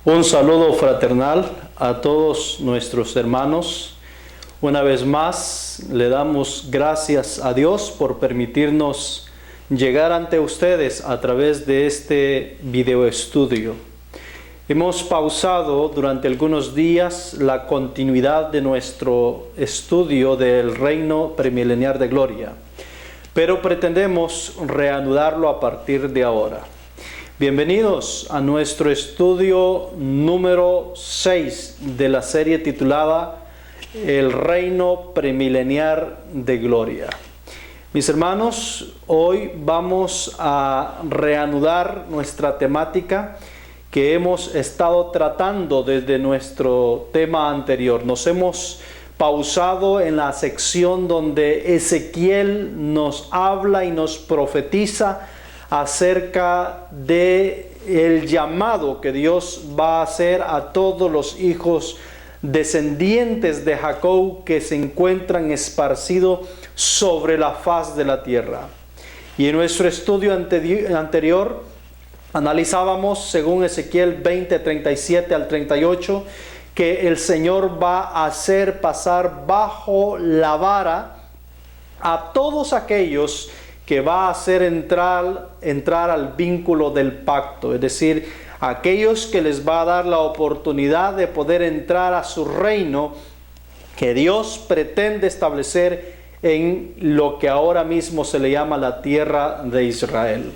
Un saludo fraternal a todos nuestros hermanos. Una vez más le damos gracias a Dios por permitirnos llegar ante ustedes a través de este video estudio. Hemos pausado durante algunos días la continuidad de nuestro estudio del reino premilenial de gloria, pero pretendemos reanudarlo a partir de ahora. Bienvenidos a nuestro estudio número 6 de la serie titulada El reino premilenial de gloria. Mis hermanos, hoy vamos a reanudar nuestra temática que hemos estado tratando desde nuestro tema anterior. Nos hemos pausado en la sección donde Ezequiel nos habla y nos profetiza acerca de el llamado que Dios va a hacer a todos los hijos descendientes de Jacob que se encuentran esparcidos sobre la faz de la tierra. Y en nuestro estudio anterior analizábamos, según Ezequiel 20, 37 al 38, que el Señor va a hacer pasar bajo la vara a todos aquellos que va a hacer entrar al vínculo del pacto, es decir, aquellos que les va a dar la oportunidad de poder entrar a su reino que Dios pretende establecer en lo que ahora mismo se le llama la tierra de Israel.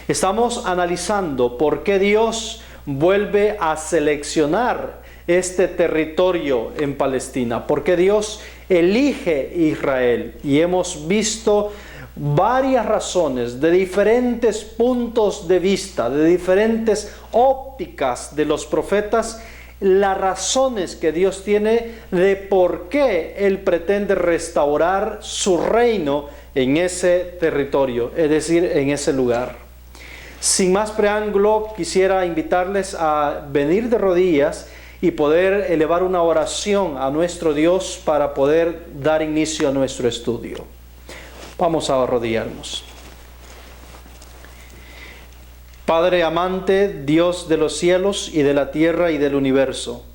Estamos analizando por qué Dios vuelve a seleccionar este territorio en Palestina, por qué Dios elige Israel, y hemos visto varias razones de diferentes puntos de vista, de diferentes ópticas de los profetas, las razones que Dios tiene de por qué Él pretende restaurar su reino en ese territorio, es decir, en ese lugar. Sin más preámbulo, quisiera invitarles a venir de rodillas y poder elevar una oración a nuestro Dios para poder dar inicio a nuestro estudio. Vamos a arrodillarnos. Padre amante, Dios de los cielos y de la tierra y del universo,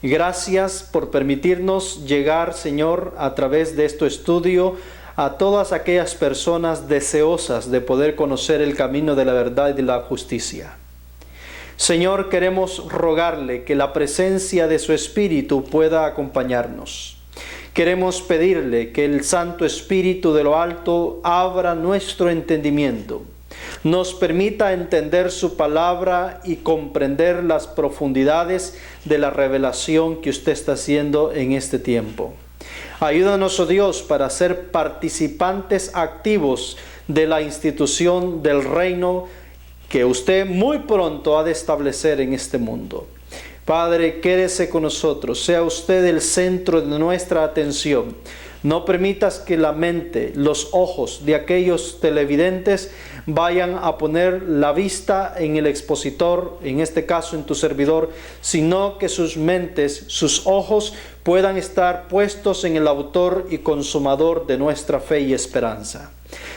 gracias por permitirnos llegar, Señor, a través de este estudio, a todas aquellas personas deseosas de poder conocer el camino de la verdad y de la justicia. Señor, queremos rogarle que la presencia de su Espíritu pueda acompañarnos. Queremos pedirle que el Santo Espíritu de lo alto abra nuestro entendimiento, nos permita entender su palabra y comprender las profundidades de la revelación que usted está haciendo en este tiempo. Ayúdanos, oh Dios, para ser participantes activos de la institución del reino que usted muy pronto ha de establecer en este mundo. Padre, quédese con nosotros, sea usted el centro de nuestra atención. No permitas que la mente, los ojos de aquellos televidentes vayan a poner la vista en el expositor, en este caso en tu servidor, sino que sus mentes, sus ojos puedan estar puestos en el autor y consumador de nuestra fe y esperanza.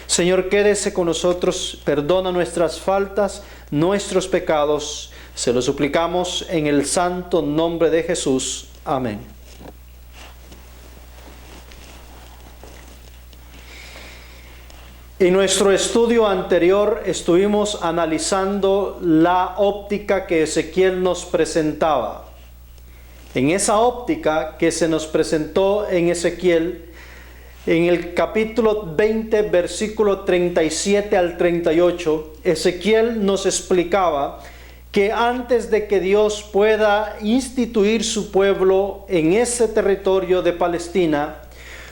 Señor, quédese con nosotros, perdona nuestras faltas, nuestros pecados. Se lo suplicamos en el santo nombre de Jesús. Amén. En nuestro estudio anterior estuvimos analizando la óptica que Ezequiel nos presentaba. En esa óptica que se nos presentó en Ezequiel, en el capítulo 20, versículo 37 al 38, Ezequiel nos explicaba que antes de que Dios pueda instituir su pueblo en ese territorio de Palestina,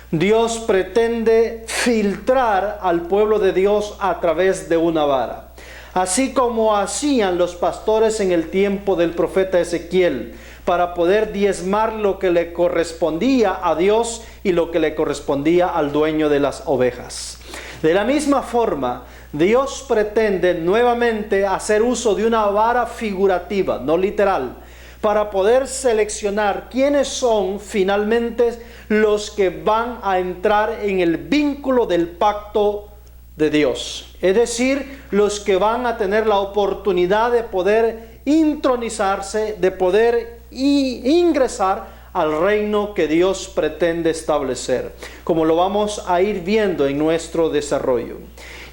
Dios pretende filtrar al pueblo de Dios a través de una vara. Así como hacían los pastores en el tiempo del profeta Ezequiel, para poder diezmar lo que le correspondía a Dios y lo que le correspondía al dueño de las ovejas. De la misma forma, Dios pretende nuevamente hacer uso de una vara figurativa, no literal, para poder seleccionar quiénes son finalmente los que van a entrar en el vínculo del pacto de Dios. Es decir, los que van a tener la oportunidad de poder intronizarse, de poder ingresar al reino que Dios pretende establecer, como lo vamos a ir viendo en nuestro desarrollo.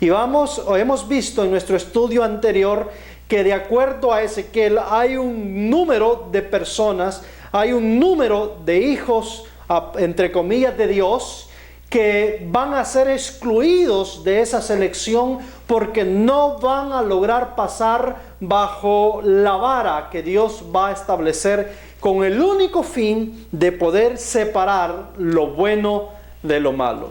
Y hemos visto en nuestro estudio anterior que de acuerdo a Ezequiel hay un número de personas, hay un número de hijos, entre comillas, de Dios, que van a ser excluidos de esa selección porque no van a lograr pasar bajo la vara que Dios va a establecer con el único fin de poder separar lo bueno de lo malo.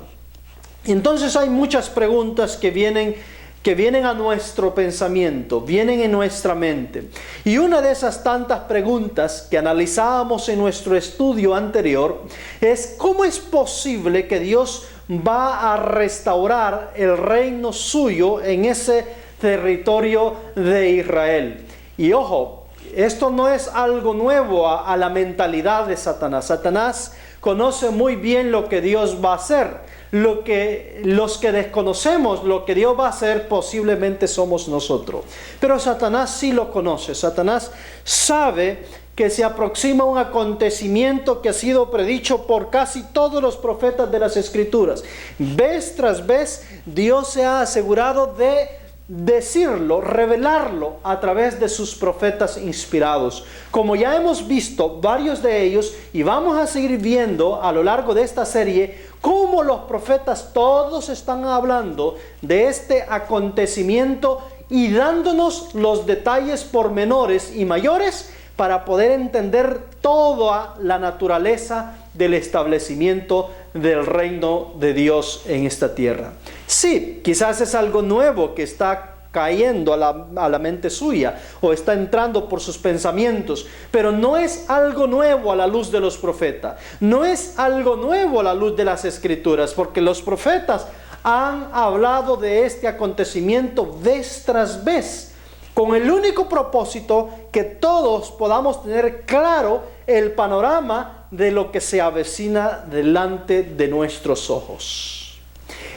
Entonces hay muchas preguntas que vienen a nuestro pensamiento, vienen en nuestra mente. Y una de esas tantas preguntas que analizábamos en nuestro estudio anterior es: ¿cómo es posible que Dios va a restaurar el reino suyo en ese territorio de Israel? Y ojo, esto no es algo nuevo a la mentalidad de Satanás. Satanás conoce muy bien lo que Dios va a hacer. Los que desconocemos lo que Dios va a hacer posiblemente somos nosotros. Pero Satanás sí lo conoce. Satanás sabe que se aproxima un acontecimiento que ha sido predicho por casi todos los profetas de las Escrituras. Vez tras vez, Dios se ha asegurado de decirlo, revelarlo a través de sus profetas inspirados. Como ya hemos visto varios de ellos, y vamos a seguir viendo a lo largo de esta serie, cómo los profetas todos están hablando de este acontecimiento y dándonos los detalles pormenores y mayores para poder entender toda la naturaleza del establecimiento del reino de Dios en esta tierra. Sí, quizás es algo nuevo que está cayendo a la mente suya o está entrando por sus pensamientos, pero no es algo nuevo a la luz de los profetas, no es algo nuevo a la luz de las Escrituras, porque los profetas han hablado de este acontecimiento vez tras vez, con el único propósito que todos podamos tener claro el panorama de lo que se avecina delante de nuestros ojos.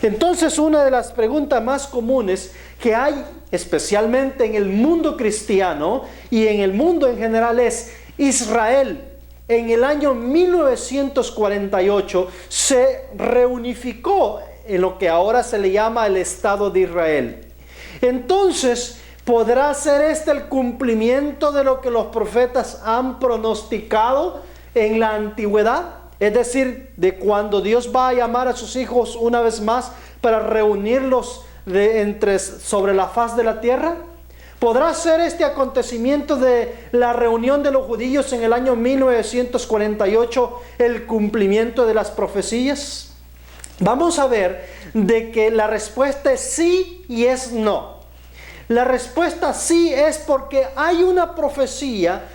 Entonces, una de las preguntas más comunes que hay, especialmente en el mundo cristiano y en el mundo en general, es: Israel en el año 1948 se reunificó en lo que ahora se le llama el Estado de Israel. Entonces, ¿podrá ser este el cumplimiento de lo que los profetas han pronosticado en la antigüedad? Es decir, de cuando Dios va a llamar a sus hijos una vez más para reunirlos sobre la faz de la tierra. ¿Podrá ser este acontecimiento de la reunión de los judíos en el año 1948 el cumplimiento de las profecías? Vamos a ver de que la respuesta es sí y es no. La respuesta sí es porque hay una profecía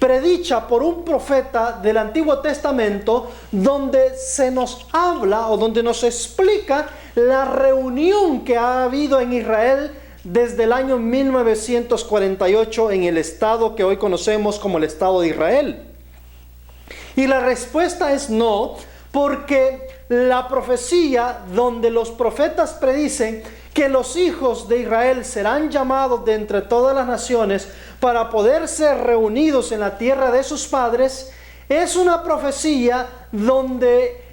predicha por un profeta del Antiguo Testamento donde se nos habla o donde nos explica la reunión que ha habido en Israel desde el año 1948 en el estado que hoy conocemos como el Estado de Israel. Y la respuesta es no, porque la profecía donde los profetas predicen que los hijos de Israel serán llamados de entre todas las naciones para poder ser reunidos en la tierra de sus padres, es una profecía donde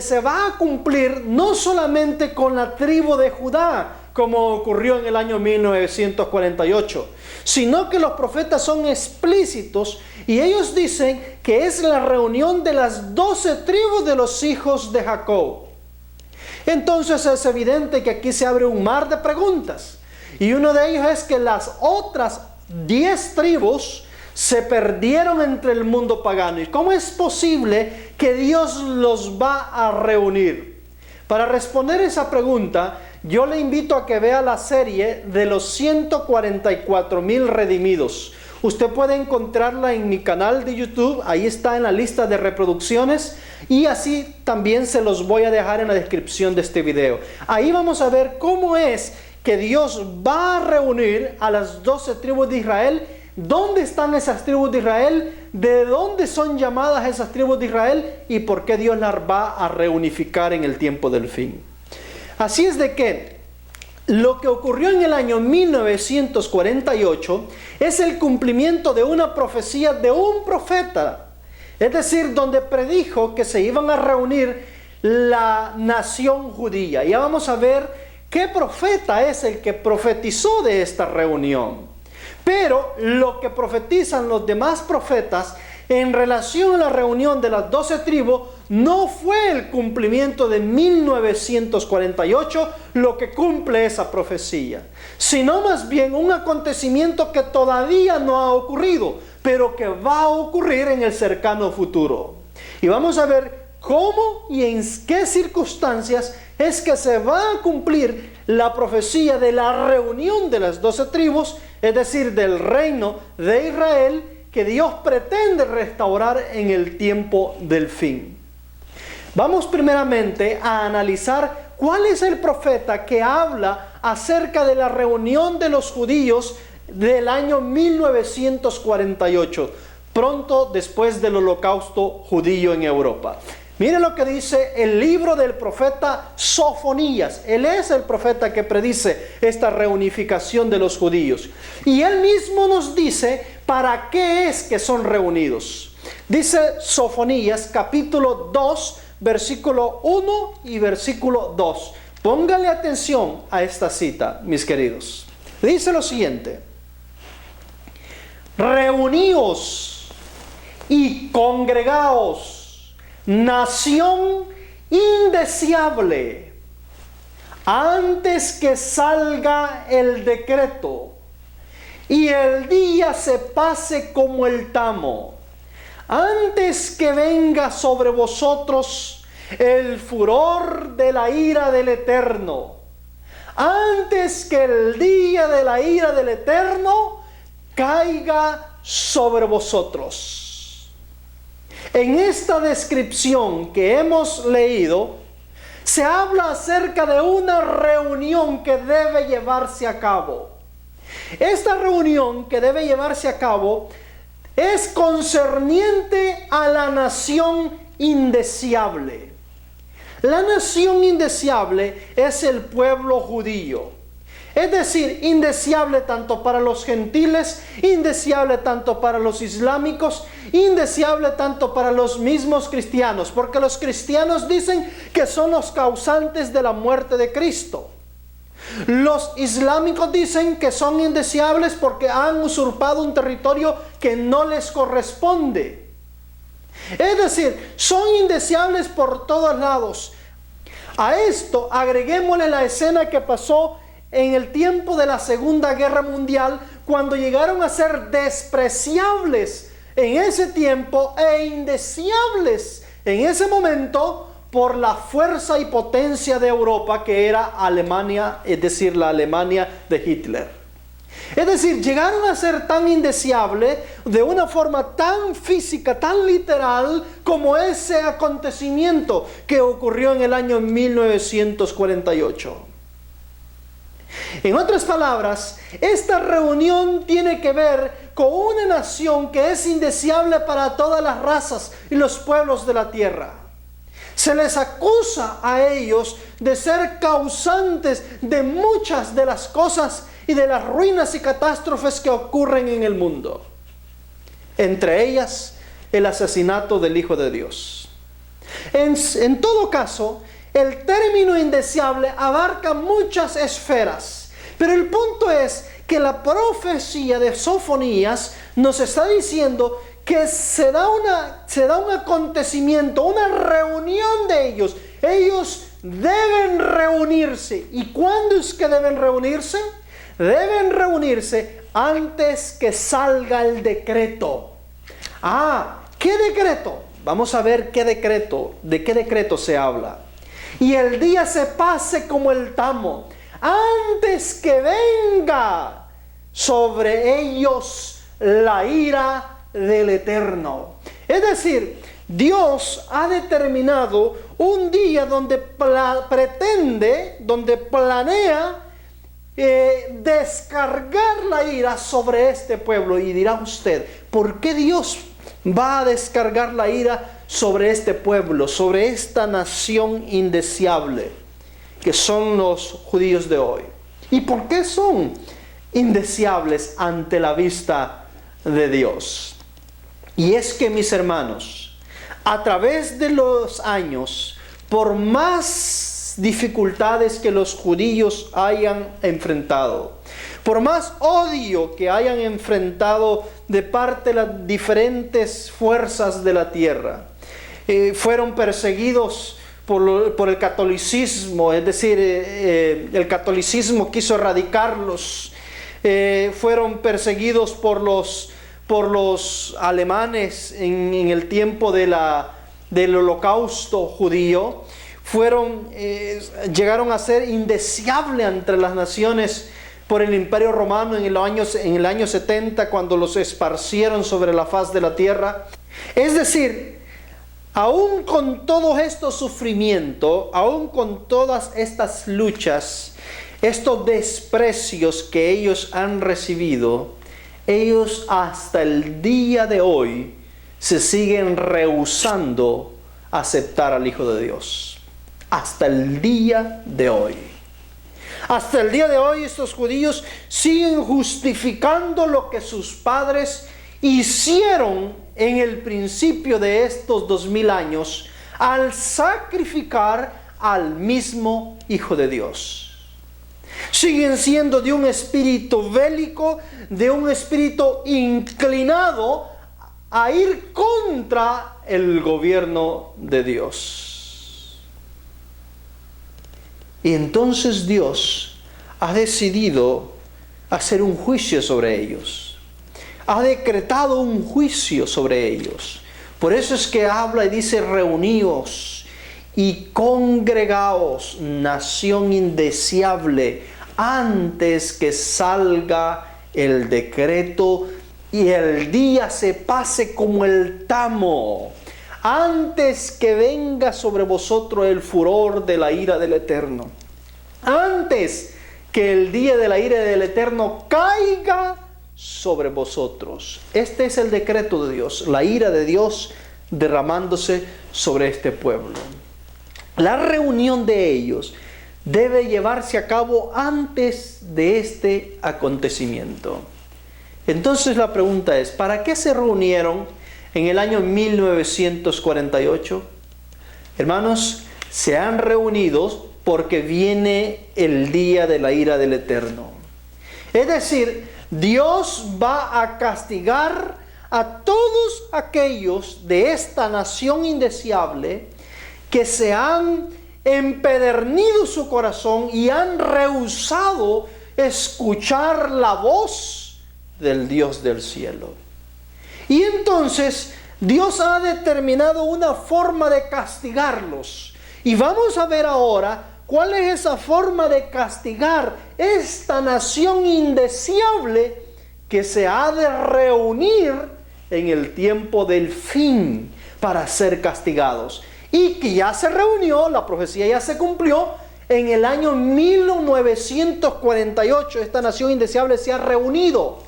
se va a cumplir no solamente con la tribu de Judá, como ocurrió en el año 1948, sino que los profetas son explícitos y ellos dicen que es la reunión de las 12 tribus de los hijos de Jacob. Entonces es evidente que aquí se abre un mar de preguntas. Y uno de ellos es que las otras 10 tribus se perdieron entre el mundo pagano. ¿Y cómo es posible que Dios los va a reunir? Para responder esa pregunta, yo le invito a que vea la serie de los 144,000 redimidos. Usted puede encontrarla en mi canal de YouTube, ahí está en la lista de reproducciones y así también se los voy a dejar en la descripción de este video. Ahí vamos a ver cómo es que Dios va a reunir a las 12 tribus de Israel. ¿Dónde están esas tribus de Israel? ¿De dónde son llamadas esas tribus de Israel? ¿Y por qué Dios las va a reunificar en el tiempo del fin? Así es de que Lo que ocurrió en el año 1948 es el cumplimiento de una profecía de un profeta. Es decir, donde predijo que se iban a reunir la nación judía. Ya vamos a ver qué profeta es el que profetizó de esta reunión. Pero lo que profetizan los demás profetas en relación a la reunión de las 12 tribus no fue el cumplimiento de 1948 lo que cumple esa profecía, sino más bien un acontecimiento que todavía no ha ocurrido, pero que va a ocurrir en el cercano futuro. Y vamos a ver cómo y en qué circunstancias es que se va a cumplir la profecía de la reunión de las 12 tribus, es decir, del reino de Israel, que Dios pretende restaurar en el tiempo del fin. Vamos primeramente a analizar cuál es el profeta que habla acerca de la reunión de los judíos del año 1948, pronto después del holocausto judío en Europa. Mire lo que dice el libro del profeta Sofonías. Él es el profeta que predice esta reunificación de los judíos. Y él mismo nos dice para qué es que son reunidos. Dice Sofonías capítulo 2, versículo 1 y versículo 2. Póngale atención a esta cita, mis queridos. Dice lo siguiente: reuníos y congregaos, nación indeseable, antes que salga el decreto y el día se pase como el tamo, antes que venga sobre vosotros el furor de la ira del Eterno, antes que el día de la ira del Eterno caiga sobre vosotros. En esta descripción que hemos leído, se habla acerca de una reunión que debe llevarse a cabo. Esta reunión que debe llevarse a cabo es concerniente a la nación indeseable. La nación indeseable es el pueblo judío. Es decir, indeseable tanto para los gentiles, indeseable tanto para los islámicos, indeseable tanto para los mismos cristianos, porque los cristianos dicen que son los causantes de la muerte de Cristo. Los islámicos dicen que son indeseables porque han usurpado un territorio que no les corresponde. Es decir, son indeseables por todos lados. A esto agreguémosle la escena que pasó en el tiempo de la Segunda Guerra Mundial, cuando llegaron a ser despreciables en ese tiempo e indeseables en ese momento por la fuerza y potencia de Europa, que era Alemania, es decir, la Alemania de Hitler. Es decir, llegaron a ser tan indeseables de una forma tan física, tan literal, como ese acontecimiento que ocurrió en el año 1948. En otras palabras, esta reunión tiene que ver con una nación que es indeseable para todas las razas y los pueblos de la tierra. Se les acusa a ellos de ser causantes de muchas de las cosas y de las ruinas y catástrofes que ocurren en el mundo. Entre ellas, el asesinato del Hijo de Dios. En todo caso, el término indeseable abarca muchas esferas, pero el punto es que la profecía de Sofonías nos está diciendo que se da un acontecimiento, una reunión de ellos. Ellos deben reunirse. ¿Y cuándo es que deben reunirse? Deben reunirse antes que salga el decreto. ¿Qué decreto? Vamos a ver qué decreto, de qué decreto se habla. Y el día se pase como el tamo, antes que venga sobre ellos la ira del Eterno. Es decir, Dios ha determinado un día donde planea descargar la ira sobre este pueblo. Y dirá usted, ¿por qué Dios va a descargar la ira sobre este pueblo, sobre esta nación indeseable que son los judíos de hoy? ¿Y por qué son indeseables ante la vista de Dios? Y es que, mis hermanos, a través de los años, por más dificultades que los judíos hayan enfrentado, por más odio que hayan enfrentado de parte de las diferentes fuerzas de la tierra, fueron perseguidos por el catolicismo, es decir, el catolicismo quiso erradicarlos, fueron perseguidos por los alemanes en el tiempo del holocausto judío, llegaron a ser indeseables entre las naciones por el Imperio Romano en el año 70, cuando los esparcieron sobre la faz de la tierra. Es decir, aún con todo estos sufrimientos, aún con todas estas luchas, estos desprecios que ellos han recibido, ellos hasta el día de hoy se siguen rehusando a aceptar al Hijo de Dios. Hasta el día de hoy. Hasta el día de hoy estos judíos siguen justificando lo que sus padres hicieron en el principio de estos 2000 años al sacrificar al mismo Hijo de Dios. Siguen siendo de un espíritu bélico, de un espíritu inclinado a ir contra el gobierno de Dios. Y entonces Dios ha decidido hacer un juicio sobre ellos. Ha decretado un juicio sobre ellos. Por eso es que habla y dice: reuníos y congregaos, nación indeseable, antes que salga el decreto y el día se pase como el tamo, antes que venga sobre vosotros el furor de la ira del Eterno, antes que el día de la ira del Eterno caiga sobre vosotros. Este es el decreto de Dios, la ira de Dios derramándose sobre este pueblo. La reunión de ellos debe llevarse a cabo antes de este acontecimiento. Entonces la pregunta es: ¿para qué se reunieron en el año 1948? Hermanos, se han reunido porque viene el día de la ira del Eterno. Es decir, Dios va a castigar a todos aquellos de esta nación indeseable que se han empedernido su corazón y han rehusado escuchar la voz del Dios del cielo. Y entonces Dios ha determinado una forma de castigarlos. Y vamos a ver ahora cuál es esa forma de castigar esta nación indeseable que se ha de reunir en el tiempo del fin para ser castigados. Y que ya se reunió, la profecía ya se cumplió, en el año 1948 esta nación indeseable se ha reunido.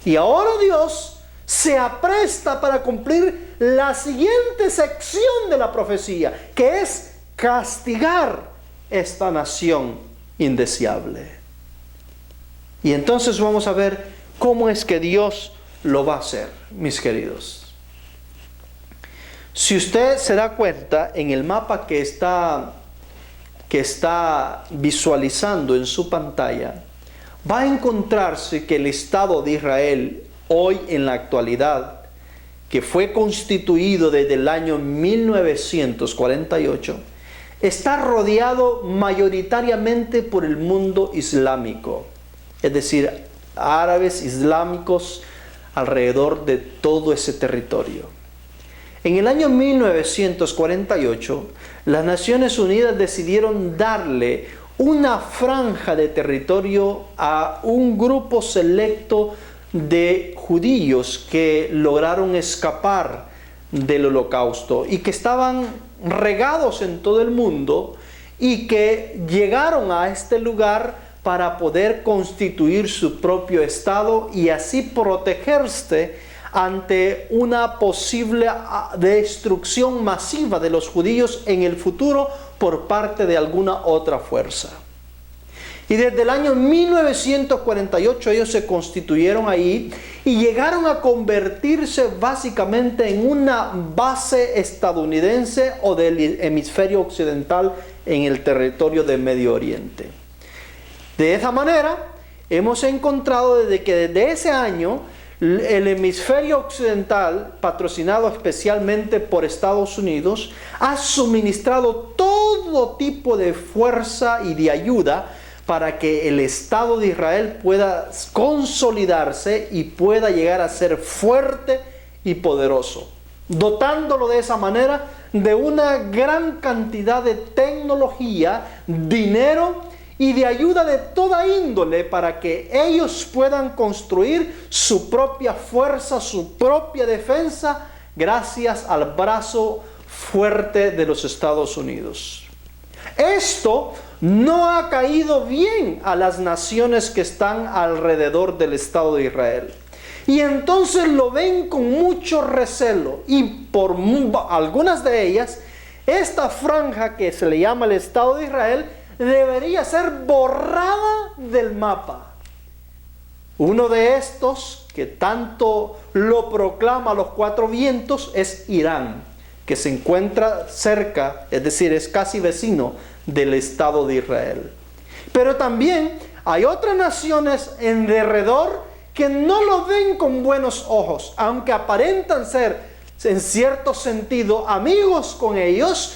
Y ahora Dios se apresta para cumplir la siguiente sección de la profecía, que es castigar esta nación indeseable. Y entonces vamos a ver cómo es que Dios lo va a hacer, mis queridos. Si usted se da cuenta en el mapa que está visualizando en su pantalla, va a encontrarse que el Estado de Israel hoy en la actualidad, que fue constituido desde el año 1948, está rodeado mayoritariamente por el mundo islámico, es decir, árabes islámicos alrededor de todo ese territorio. En el año 1948, las Naciones Unidas decidieron darle una franja de territorio a un grupo selecto de judíos que lograron escapar del holocausto y que estaban regados en todo el mundo y que llegaron a este lugar para poder constituir su propio estado y así protegerse ante una posible destrucción masiva de los judíos en el futuro por parte de alguna otra fuerza. Y desde el año 1948 ellos se constituyeron ahí y llegaron a convertirse básicamente en una base estadounidense o del hemisferio occidental en el territorio del Medio Oriente. De esa manera, hemos encontrado desde que desde ese año el hemisferio occidental, patrocinado especialmente por Estados Unidos, ha suministrado todo tipo de fuerza y de ayuda para que el Estado de Israel pueda consolidarse y pueda llegar a ser fuerte y poderoso, dotándolo de esa manera de una gran cantidad de tecnología, dinero y de ayuda de toda índole para que ellos puedan construir su propia fuerza, su propia defensa, gracias al brazo fuerte de los Estados Unidos. Esto no ha caído bien a las naciones que están alrededor del Estado de Israel. Y entonces lo ven con mucho recelo. Y por algunas de ellas, esta franja que se le llama el Estado de Israel debería ser borrada del mapa. Uno de estos que tanto lo proclama a los cuatro vientos es Irán, que se encuentra cerca, es decir, es casi vecino del Estado de Israel. Pero también hay otras naciones en derredor que no lo ven con buenos ojos, aunque aparentan ser en cierto sentido amigos con ellos,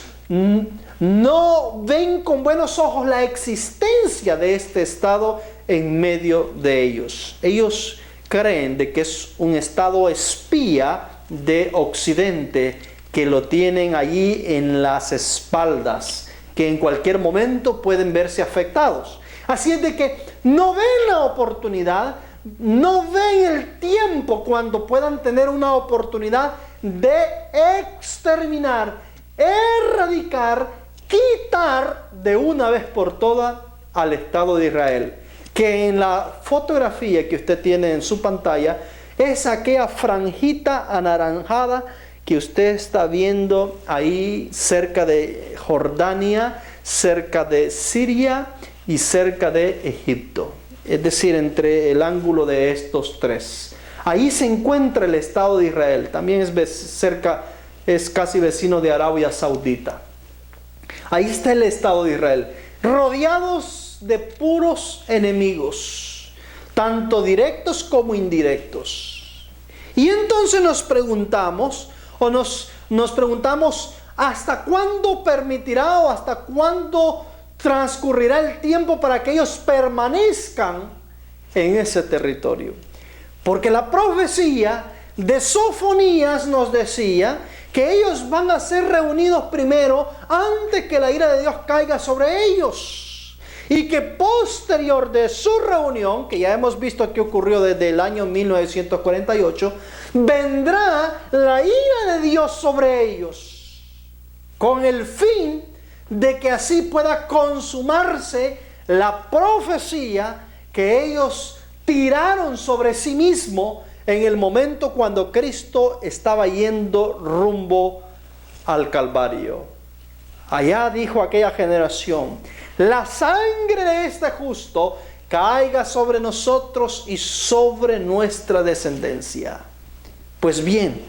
no ven con buenos ojos la existencia de este Estado en medio de ellos. Ellos creen de que es un Estado espía de Occidente que lo tienen allí en las espaldas, que en cualquier momento pueden verse afectados. Así es de que no ven la oportunidad, no ven el tiempo cuando puedan tener una oportunidad de exterminar, erradicar, quitar de una vez por todas al Estado de Israel. Que en la fotografía que usted tiene en su pantalla es aquella franjita anaranjada que usted está viendo ahí cerca de Jordania, cerca de Siria y cerca de Egipto. Es decir, entre el ángulo de estos tres. Ahí se encuentra el Estado de Israel. También es casi vecino de Arabia Saudita. Ahí está el Estado de Israel, rodeados de puros enemigos, tanto directos como indirectos. Y entonces nos preguntamos, ¿hasta cuándo permitirá o hasta cuándo transcurrirá el tiempo para que ellos permanezcan en ese territorio? Porque la profecía de Sofonías nos decía que ellos van a ser reunidos primero antes que la ira de Dios caiga sobre ellos. Y que posterior de su reunión, que ya hemos visto que ocurrió desde el año 1948, vendrá la ira de Dios sobre ellos, con el fin de que así pueda consumarse la profecía que ellos tiraron sobre sí mismos en el momento cuando Cristo estaba yendo rumbo al Calvario. Allá dijo aquella generación: la sangre de este justo caiga sobre nosotros y sobre nuestra descendencia. Pues bien,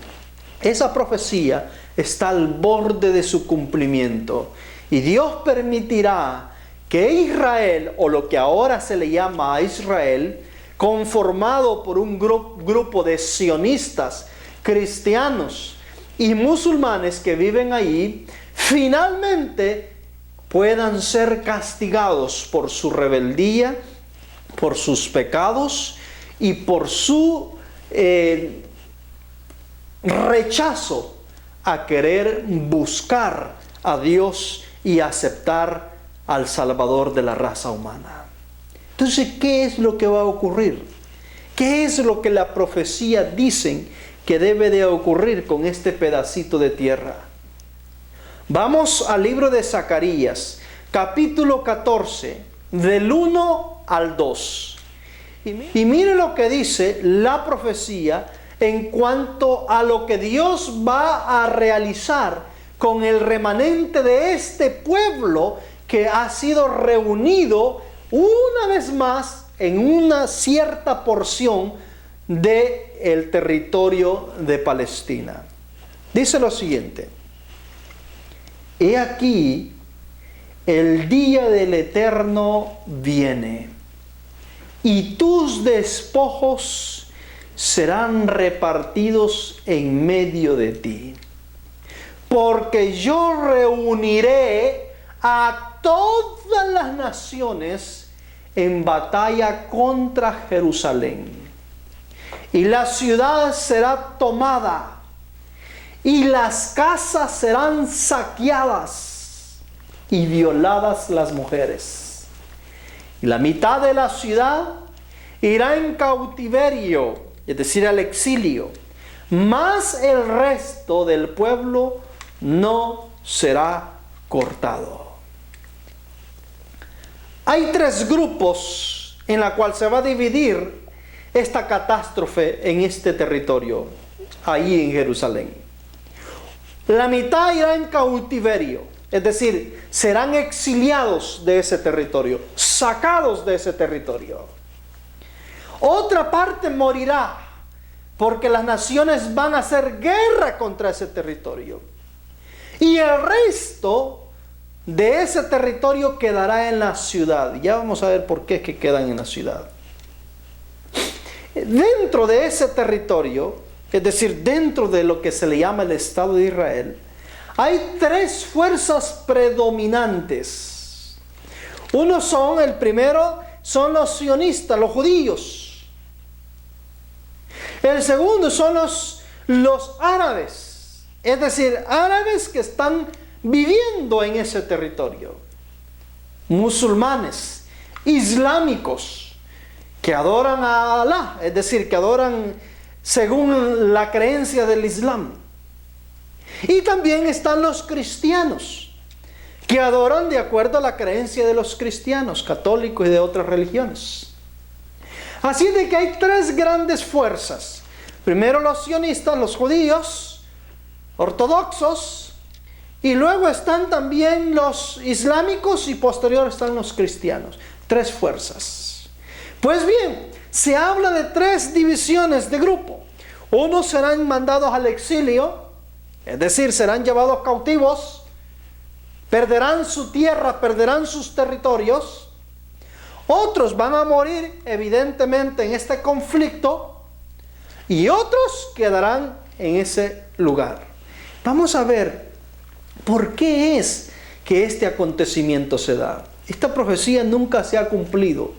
esa profecía está al borde de su cumplimiento. Y Dios permitirá que Israel, o lo que ahora se le llama Israel, conformado por un grupo de sionistas, cristianos y musulmanes que viven allí, finalmente puedan ser castigados por su rebeldía, por sus pecados y por su rechazo a querer buscar a Dios y aceptar al Salvador de la raza humana. Entonces, ¿qué es lo que va a ocurrir? ¿Qué es lo que la profecía dicen que debe de ocurrir con este pedacito de tierra? Vamos al libro de Zacarías, capítulo 14, del 1 al 2. Y mire lo que dice la profecía en cuanto a lo que Dios va a realizar con el remanente de este pueblo que ha sido reunido una vez más en una cierta porción del territorio de Palestina. Dice lo siguiente: he aquí, el día del Eterno viene, y tus despojos serán repartidos en medio de ti. Porque yo reuniré a todas las naciones en batalla contra Jerusalén. Y la ciudad será tomada, y las casas serán saqueadas, y violadas las mujeres. Y la mitad de la ciudad irá en cautiverio, es decir, al exilio, mas el resto del pueblo no será cortado. Hay tres grupos en la cual se va a dividir esta catástrofe en este territorio, ahí en Jerusalén. La mitad irá en cautiverio, es decir, serán exiliados de ese territorio, sacados de ese territorio. Otra parte morirá, porque las naciones van a hacer guerra contra ese territorio. Y el resto de ese territorio quedará en la ciudad. Ya vamos a ver por qué es que quedan en la ciudad. Dentro de ese territorio, es decir, dentro de lo que se le llama el Estado de Israel, hay tres fuerzas predominantes. El primero son los sionistas, los judíos. El segundo son los árabes, es decir, árabes que están viviendo en ese territorio. Musulmanes, islámicos, que adoran a Alá, es decir, que adoran según la creencia del Islam. Y también están los cristianos, que adoran de acuerdo a la creencia de los cristianos, católicos y de otras religiones. Así de que hay tres grandes fuerzas. Primero los sionistas, los judíos, ortodoxos, y luego están también los islámicos y posterior están los cristianos. Tres fuerzas. Pues bien, se habla de tres divisiones de grupo. Unos serán mandados al exilio, es decir, serán llevados cautivos, perderán su tierra, perderán sus territorios. Otros van a morir evidentemente en este conflicto y otros quedarán en ese lugar. Vamos a ver por qué es que este acontecimiento se da. Esta profecía nunca se ha cumplido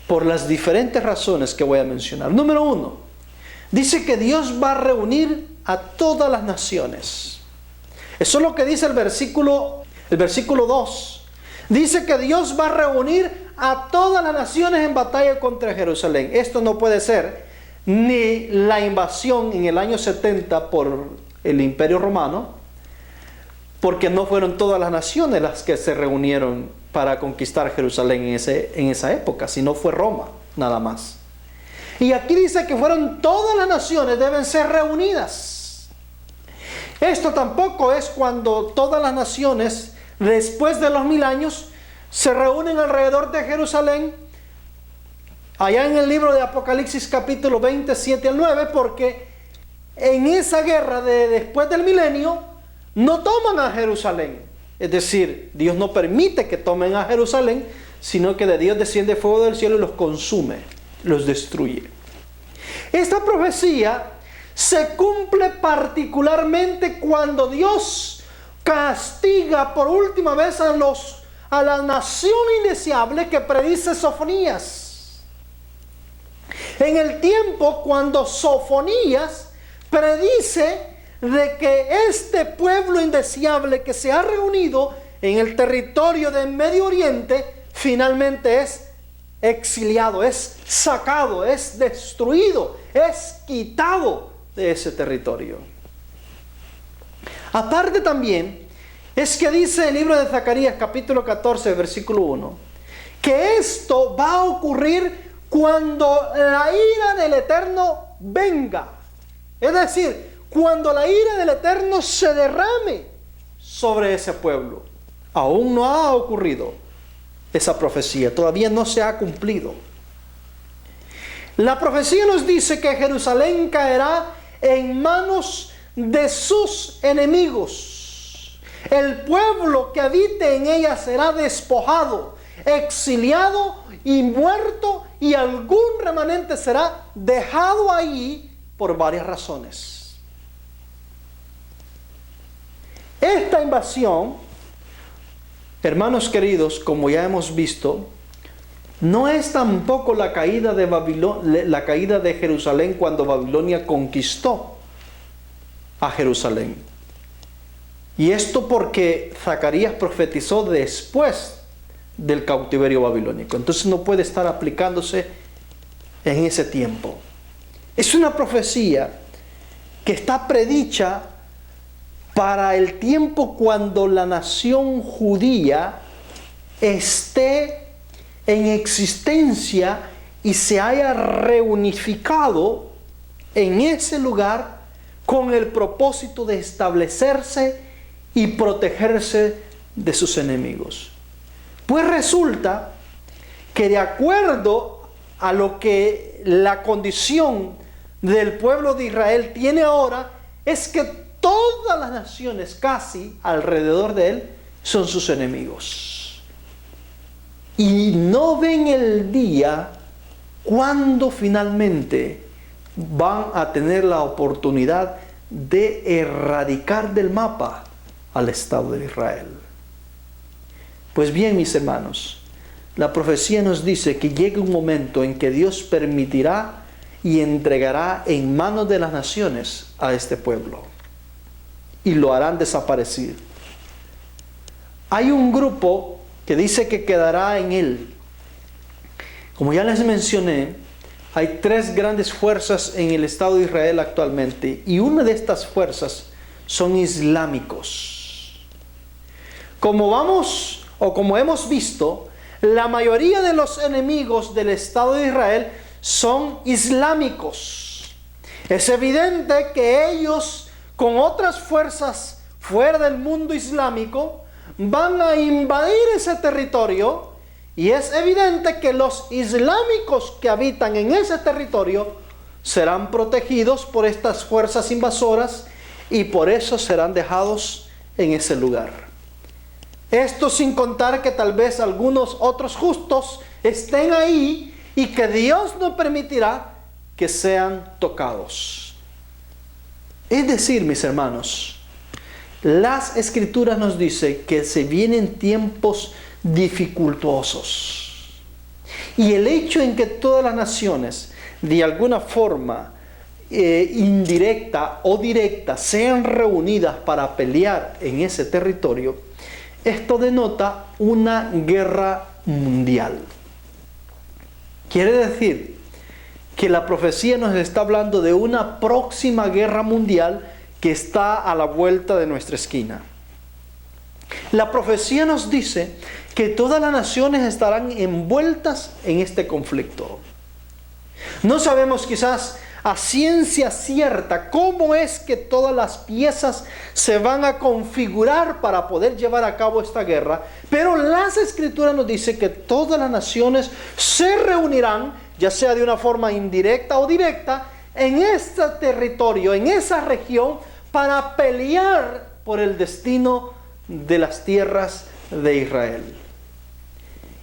por las diferentes razones que voy a mencionar. Número 1, dice que Dios va a reunir a todas las naciones. Eso es lo que dice el versículo 2. Dice que Dios va a reunir a todas las naciones en batalla contra Jerusalén. Esto no puede ser ni la invasión en el año 70 por el Imperio Romano, porque no fueron todas las naciones las que se reunieron para conquistar Jerusalén en esa época, sino fue Roma, nada más. Y aquí dice que fueron todas las naciones, deben ser reunidas. Esto tampoco es cuando todas las naciones, después de los 1000 años, se reúnen alrededor de Jerusalén, allá en el libro de Apocalipsis capítulo 27 al 9, porque en esa guerra de después del milenio, no toman a Jerusalén. Es decir, Dios no permite que tomen a Jerusalén, sino que de Dios desciende fuego del cielo y los consume, los destruye. Esta profecía se cumple particularmente cuando Dios castiga por última vez a la nación indeseable que predice Sofonías. En el tiempo cuando Sofonías predice de que este pueblo indeseable que se ha reunido en el territorio del Medio Oriente finalmente es exiliado, es sacado, es destruido, es quitado de ese territorio. Aparte también es que dice el libro de Zacarías capítulo 14 versículo 1 que esto va a ocurrir cuando la ira del Eterno venga, es decir, cuando la ira del Eterno se derrame sobre ese pueblo. Aún no ha ocurrido. esa profecía. Todavía no se ha cumplido. La profecía nos dice que Jerusalén caerá en manos de sus enemigos. El pueblo que habite en ella será despojado, exiliado y muerto, y algún remanente será dejado ahí por varias razones. Esta invasión, hermanos queridos, como ya hemos visto, no es tampoco la caída de Jerusalén cuando Babilonia conquistó a Jerusalén. Y esto porque Zacarías profetizó después del cautiverio babilónico. Entonces no puede estar aplicándose en ese tiempo. Es una profecía que está predicha para el tiempo cuando la nación judía esté en existencia y se haya reunificado en ese lugar con el propósito de establecerse y protegerse de sus enemigos. Pues resulta que de acuerdo a lo que la condición del pueblo de Israel tiene ahora, es que todas las naciones casi alrededor de él son sus enemigos. Y no ven el día cuando finalmente van a tener la oportunidad de erradicar del mapa al Estado de Israel. Pues bien, mis hermanos, la profecía nos dice que llega un momento en que Dios permitirá y entregará en manos de las naciones a este pueblo, y lo harán desaparecer. Hay un grupo que dice que quedará en él. Como ya les mencioné, hay tres grandes fuerzas en el Estado de Israel actualmente, y una de estas fuerzas son islámicos. Como hemos visto, la mayoría de los enemigos del Estado de Israel son islámicos. Es evidente que ellos, con otras fuerzas fuera del mundo islámico, van a invadir ese territorio, y es evidente que los islámicos que habitan en ese territorio serán protegidos por estas fuerzas invasoras, y por eso serán dejados en ese lugar. Esto sin contar que tal vez algunos otros justos estén ahí y que Dios no permitirá que sean tocados. Es decir, mis hermanos, las Escrituras nos dicen que se vienen tiempos dificultosos. Y el hecho en que todas las naciones, de alguna forma indirecta o directa, sean reunidas para pelear en ese territorio, esto denota una guerra mundial. Quiere decir que la profecía nos está hablando de una próxima guerra mundial que está a la vuelta de nuestra esquina. La profecía nos dice que todas las naciones estarán envueltas en este conflicto. No sabemos quizás a ciencia cierta cómo es que todas las piezas se van a configurar para poder llevar a cabo esta guerra, pero las Escrituras nos dicen que todas las naciones se reunirán, ya sea de una forma indirecta o directa, en este territorio, en esa región, para pelear por el destino de las tierras de Israel.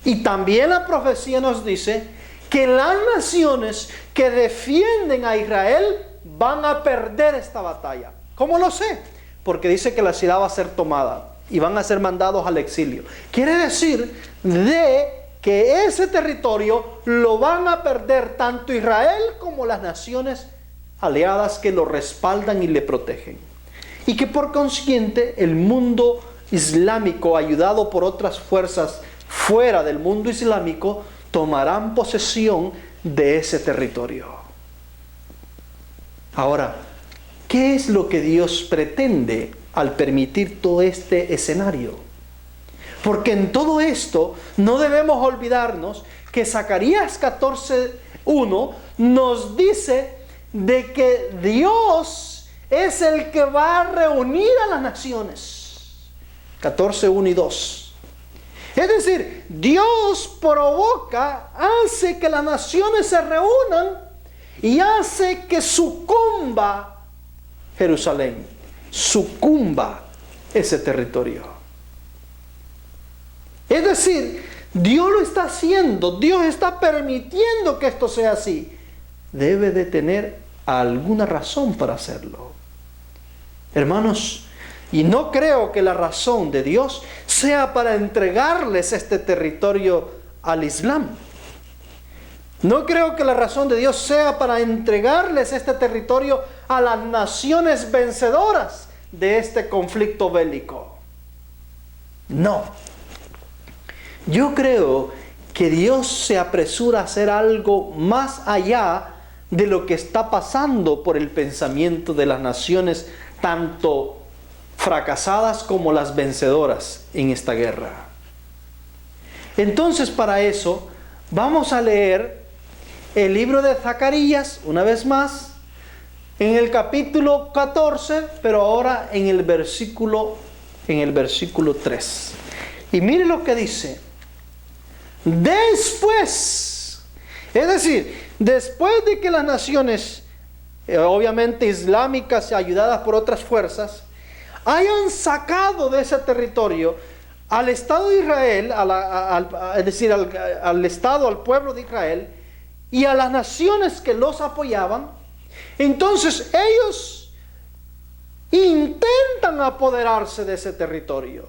Y también la profecía nos dice que las naciones que defienden a Israel van a perder esta batalla. ¿Cómo lo sé? Porque dice que la ciudad va a ser tomada y van a ser mandados al exilio. Quiere decir de que ese territorio lo van a perder tanto Israel como las naciones aliadas que lo respaldan y le protegen. Y que por consiguiente el mundo islámico, ayudado por otras fuerzas fuera del mundo islámico, tomarán posesión de ese territorio. Ahora, ¿qué es lo que Dios pretende al permitir todo este escenario? Porque en todo esto no debemos olvidarnos que Zacarías 14:1 nos dice de que Dios es el que va a reunir a las naciones. 14:1 y 2. Es decir, Dios provoca, hace que las naciones se reúnan y hace que sucumba Jerusalén, sucumba ese territorio. Es decir, Dios lo está haciendo, Dios está permitiendo que esto sea así. Debe de tener alguna razón para hacerlo. Hermanos, y no creo que la razón de Dios sea para entregarles este territorio al Islam. No creo que la razón de Dios sea para entregarles este territorio a las naciones vencedoras de este conflicto bélico. No. Yo creo que Dios se apresura a hacer algo más allá de lo que está pasando por el pensamiento de las naciones, tanto fracasadas como las vencedoras en esta guerra. Entonces, para eso, vamos a leer el libro de Zacarías, una vez más, en el capítulo 14, pero ahora en el versículo 3. Y mire lo que dice. Después, es decir, después de que las naciones, obviamente islámicas, ayudadas por otras fuerzas, hayan sacado de ese territorio al Estado de Israel, es decir, al Estado, al pueblo de Israel, y a las naciones que los apoyaban, entonces ellos intentan apoderarse de ese territorio.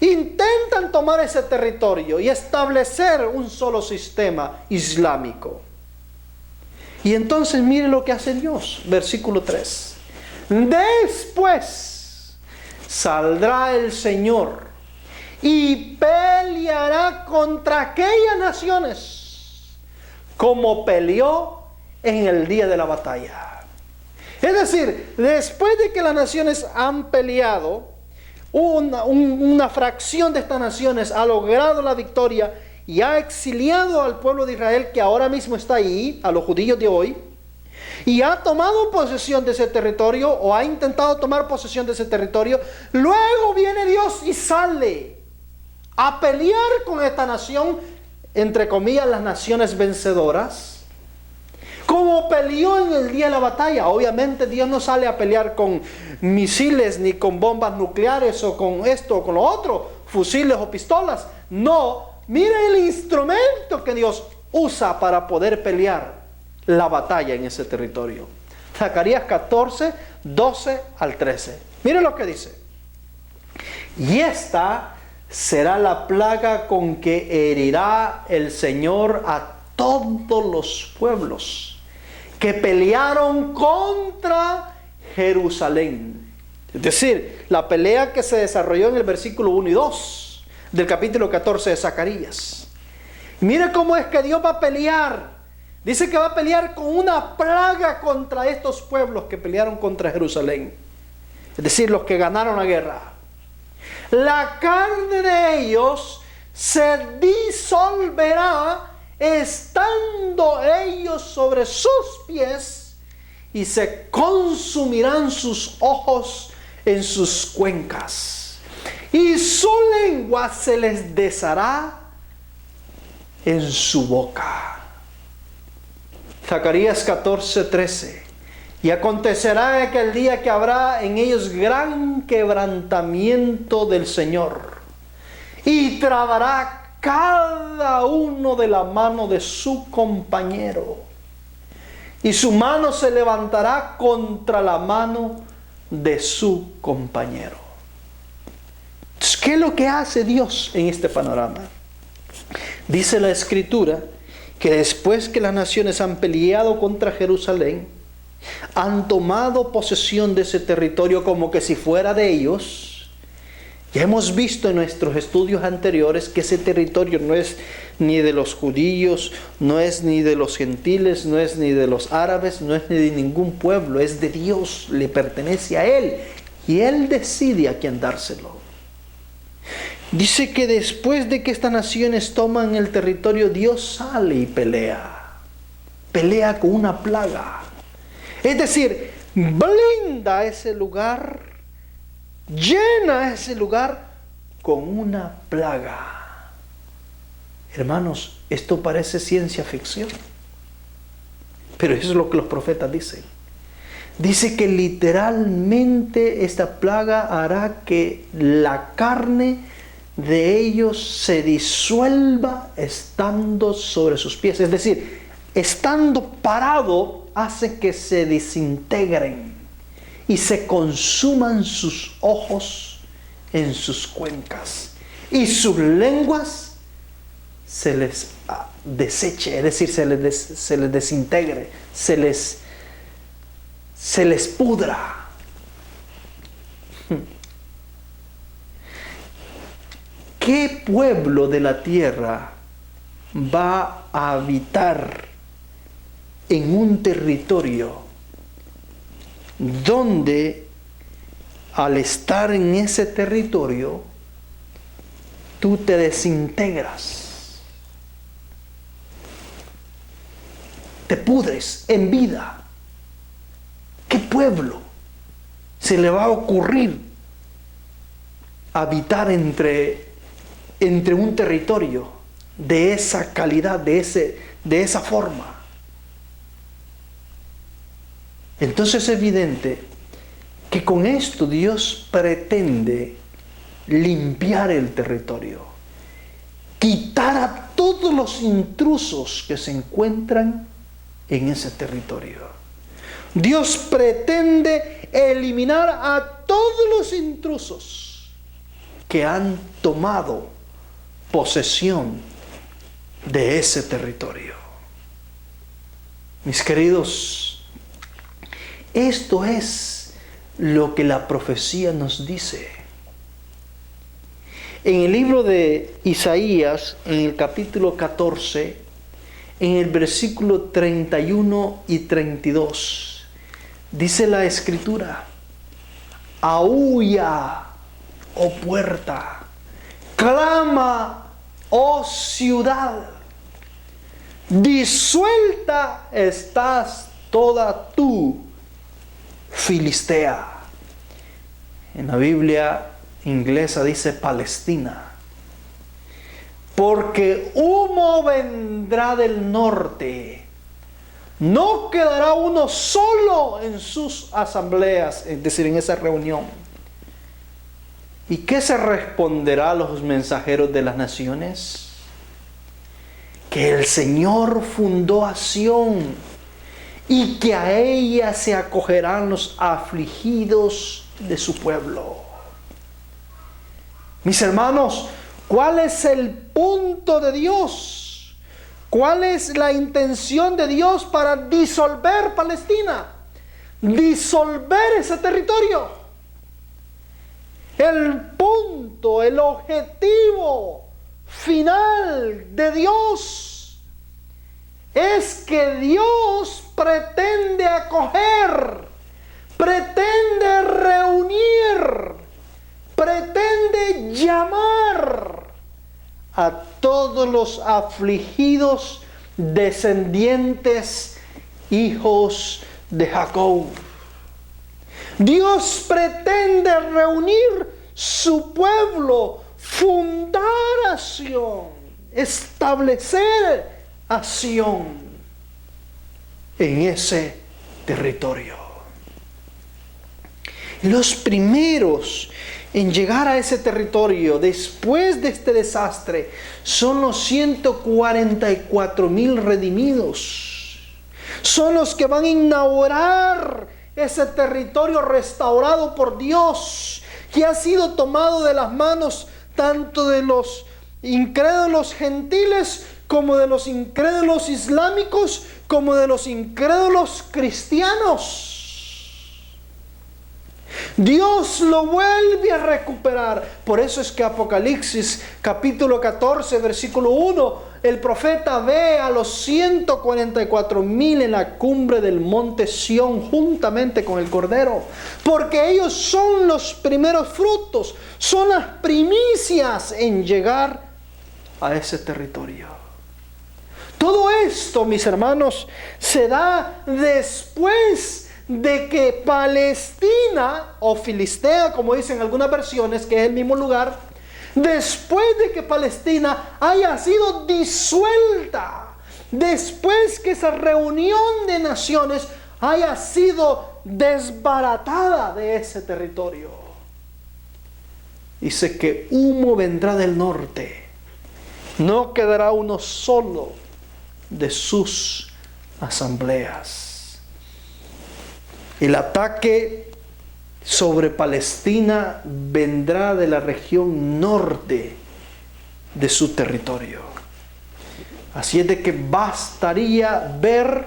Intentan tomar ese territorio y establecer un solo sistema islámico. Y entonces mire lo que hace Dios, versículo 3. Después saldrá el Señor y peleará contra aquellas naciones como peleó en el día de la batalla. Es decir, después de que las naciones han peleado, una fracción de estas naciones ha logrado la victoria y ha exiliado al pueblo de Israel, que ahora mismo está ahí, a los judíos de hoy, y ha tomado posesión de ese territorio, o ha intentado tomar posesión de ese territorio. Luego viene Dios y sale a pelear con esta nación, entre comillas, las naciones vencedoras, como peleó en el día de la batalla. Obviamente Dios no sale a pelear con misiles, ni con bombas nucleares, o con esto o con lo otro, fusiles o pistolas. No, mire el instrumento que Dios usa para poder pelear la batalla en ese territorio. Zacarías 14, 12 al 13. Mire lo que dice. Y esta será la plaga con que herirá el Señor a todos los pueblos que pelearon contra Jerusalén. Es decir, la pelea que se desarrolló en el versículo 1 y 2 del capítulo 14 de Zacarías. Mire cómo es que Dios va a pelear. Dice que va a pelear con una plaga contra estos pueblos que pelearon contra Jerusalén. Es decir, los que ganaron la guerra. La carne de ellos se disolverá estando ellos sobre sus pies, y se consumirán sus ojos en sus cuencas, y su lengua se les deshará en su boca. Zacarías 14, 13. Y acontecerá en aquel día que habrá en ellos gran quebrantamiento del Señor, y trabará cada uno de la mano de su compañero, y su mano se levantará contra la mano de su compañero. Entonces, ¿qué es lo que hace Dios en este panorama? Dice la Escritura que después que las naciones han peleado contra Jerusalén, han tomado posesión de ese territorio como que si fuera de ellos. Ya hemos visto en nuestros estudios anteriores que ese territorio no es ni de los judíos, no es ni de los gentiles, no es ni de los árabes, no es ni de ningún pueblo, es de Dios, le pertenece a Él, y Él decide a quién dárselo. Dice que después de que estas naciones toman el territorio, Dios sale y pelea con una plaga. Es decir, blinda ese lugar, llena ese lugar con una plaga. Hermanos, esto parece ciencia ficción, pero eso es lo que los profetas dicen. Dice que literalmente esta plaga hará que la carne de ellos se disuelva estando sobre sus pies. Es decir, estando parado hace que se desintegren y se consuman sus ojos en sus cuencas y sus lenguas se les deseche, es decir, se les desintegre, se les pudra. ¿Qué pueblo de la tierra va a habitar en un territorio donde al estar en ese territorio tú te desintegras, te pudres en vida? ¿Qué pueblo se le va a ocurrir habitar entre un territorio de esa calidad, de esa forma? Entonces es evidente que con esto Dios pretende limpiar el territorio, quitar a todos los intrusos que se encuentran en ese territorio. Dios pretende eliminar a todos los intrusos que han tomado posesión de ese territorio. Mis queridos, esto es lo que la profecía nos dice. En el libro de Isaías, en el capítulo 14, en el versículo 31 y 32, dice la Escritura: aúlla, oh puerta, clama, oh ciudad, disuelta estás toda tú, Filistea. En la Biblia inglesa dice Palestina. Porque humo vendrá del norte. No quedará uno solo en sus asambleas, es decir, en esa reunión. ¿Y qué se responderá a los mensajeros de las naciones? Que el Señor fundó a Sión y que a ella se acogerán los afligidos de su pueblo. Mis hermanos, ¿cuál es el punto de Dios? ¿Cuál es la intención de Dios para disolver Palestina? Disolver ese territorio. El punto, el objetivo final de Dios es que Dios pretende acoger, pretende reunir, pretende llamar a todos los afligidos descendientes, hijos de Jacob. Dios pretende reunir su pueblo, fundar a Sión, establecer a Sión en ese territorio. Los primeros en llegar a ese territorio después de este desastre son los 144,000 redimidos. Son los que van a inaugurar ese territorio restaurado por Dios, que ha sido tomado de las manos tanto de los incrédulos gentiles como de los incrédulos islámicos, como de los incrédulos cristianos. Dios lo vuelve a recuperar. Por eso es que Apocalipsis capítulo 14 versículo 1, el profeta ve a los 144,000 en la cumbre del monte Sión juntamente con el Cordero, porque ellos son los primeros frutos, son las primicias en llegar a ese territorio. Todo esto, mis hermanos, se da después de que Palestina, o Filistea, como dicen algunas versiones, que es el mismo lugar, Después de que Palestina haya sido disuelta, después que esa reunión de naciones haya sido desbaratada de ese territorio. Dice que humo vendrá del norte. No quedará uno solo de sus asambleas. El ataque sobre Palestina vendrá de la región norte de su territorio. Así es de que bastaría ver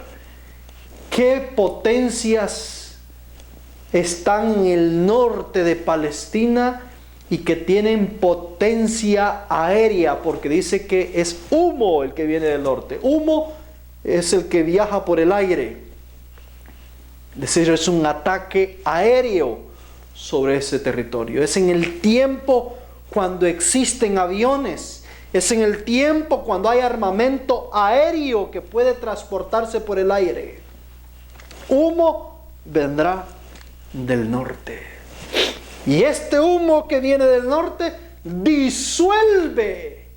qué potencias están en el norte de Palestina y que tienen potencia aérea, porque dice que es humo el que viene del norte. Humo es el que viaja por el aire. Es decir, es un ataque aéreo sobre ese territorio. Es en el tiempo cuando existen aviones. Es en el tiempo cuando hay armamento aéreo que puede transportarse por el aire. Humo vendrá del norte. Y este humo que viene del norte disuelve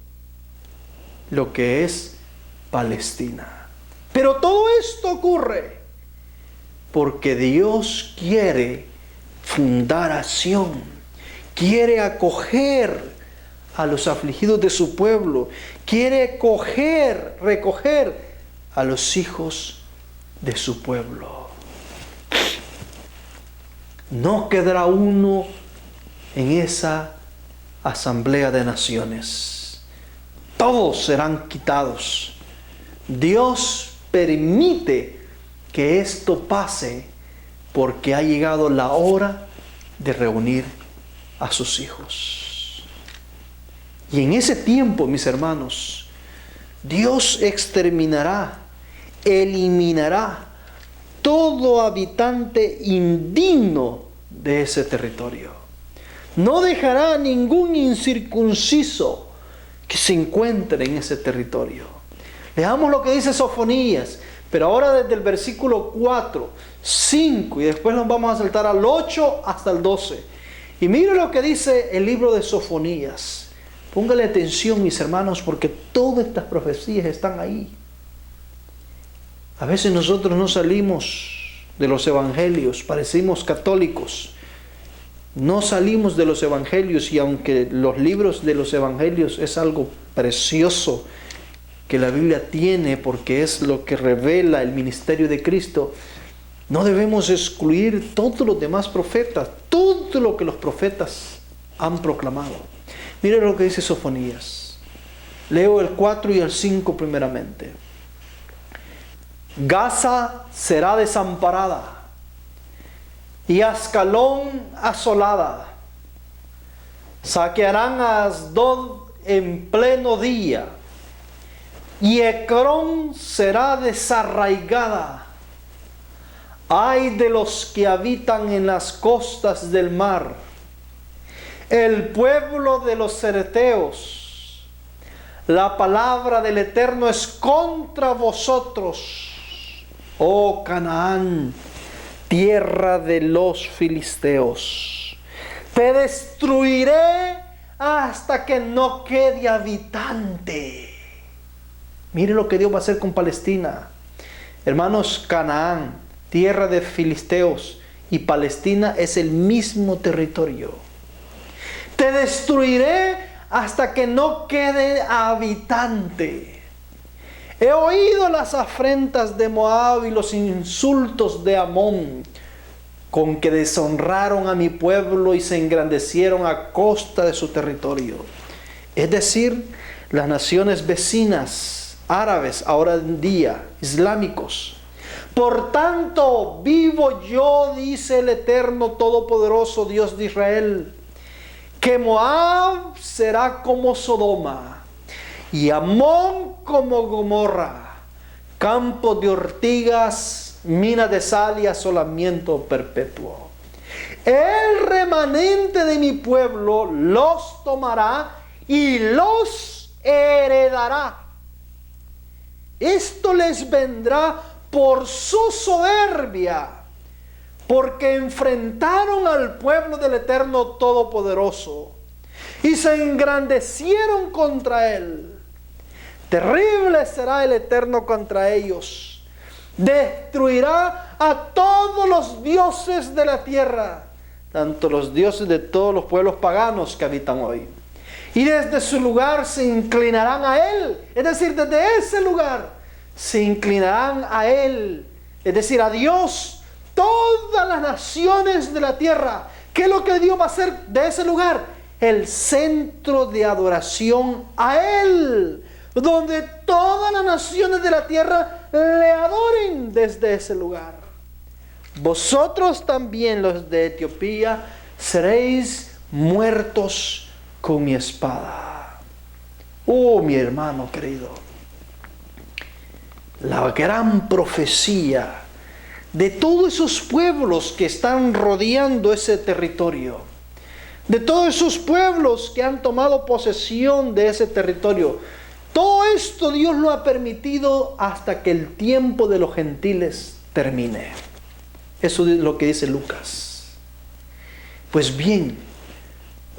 lo que es Palestina. Pero todo esto ocurre porque Dios quiere fundar a Sión, quiere acoger a los afligidos de su pueblo, quiere recoger a los hijos de su pueblo. No quedará uno en esa asamblea de naciones. Todos serán quitados. Dios permite que esto pase porque ha llegado la hora de reunir a sus hijos. Y en ese tiempo, mis hermanos, Dios exterminará, eliminará todo habitante indigno de ese territorio. No dejará ningún incircunciso que se encuentre en ese territorio. Leamos lo que dice Sofonías, pero ahora desde el versículo 4, 5 y después nos vamos a saltar al 8 hasta el 12. Y mire lo que dice el libro de Sofonías. Póngale atención, mis hermanos, porque todas estas profecías están ahí. A veces nosotros no salimos de los evangelios, parecimos católicos. No salimos de los evangelios, y aunque los libros de los evangelios es algo precioso que la Biblia tiene porque es lo que revela el ministerio de Cristo, no debemos excluir todos los demás profetas, todo lo que los profetas han proclamado. Mire lo que dice Sofonías. Leo el 4 y el 5 primeramente. Gaza será desamparada y Ascalón asolada. Saquearán a Asdod en pleno día y Ecrón será desarraigada. Ay de los que habitan en las costas del mar, el pueblo de los cereteos. La palabra del Eterno es contra vosotros, oh Canaán, tierra de los filisteos. Te destruiré hasta que no quede habitante. Mire lo que Dios va a hacer con Palestina. Hermanos, Canaán, tierra de filisteos, y Palestina es el mismo territorio. Te destruiré hasta que no quede habitante. He oído las afrentas de Moab y los insultos de Amón, con que deshonraron a mi pueblo y se engrandecieron a costa de su territorio. Es decir, las naciones vecinas, árabes, ahora en día, islámicos. Por tanto, vivo yo, dice el Eterno Todopoderoso, Dios de Israel, que Moab será como Sodoma y Amón como Gomorra, campo de ortigas, mina de sal y asolamiento perpetuo. El remanente de mi pueblo los tomará y los heredará. Esto les vendrá por su soberbia, porque enfrentaron al pueblo del Eterno Todopoderoso. y se engrandecieron contra él. Terrible será el Eterno contra ellos. Destruirá a todos los dioses de la tierra, tanto los dioses de todos los pueblos paganos que habitan hoy. Y desde su lugar se inclinarán a él. Es decir, desde ese lugar se inclinarán a él. Es decir, a Dios, todas las naciones de la tierra. ¿Qué es lo que Dios va a hacer de ese lugar? El centro de adoración a él, donde todas las naciones de la tierra le adoren desde ese lugar. Vosotros también, los de Etiopía, seréis muertos con mi espada. Oh, mi hermano querido, la gran profecía de todos esos pueblos que están rodeando ese territorio, de todos esos pueblos que han tomado posesión de ese territorio, todo esto Dios lo ha permitido hasta que el tiempo de los gentiles termine. Eso es lo que dice Lucas. Pues bien,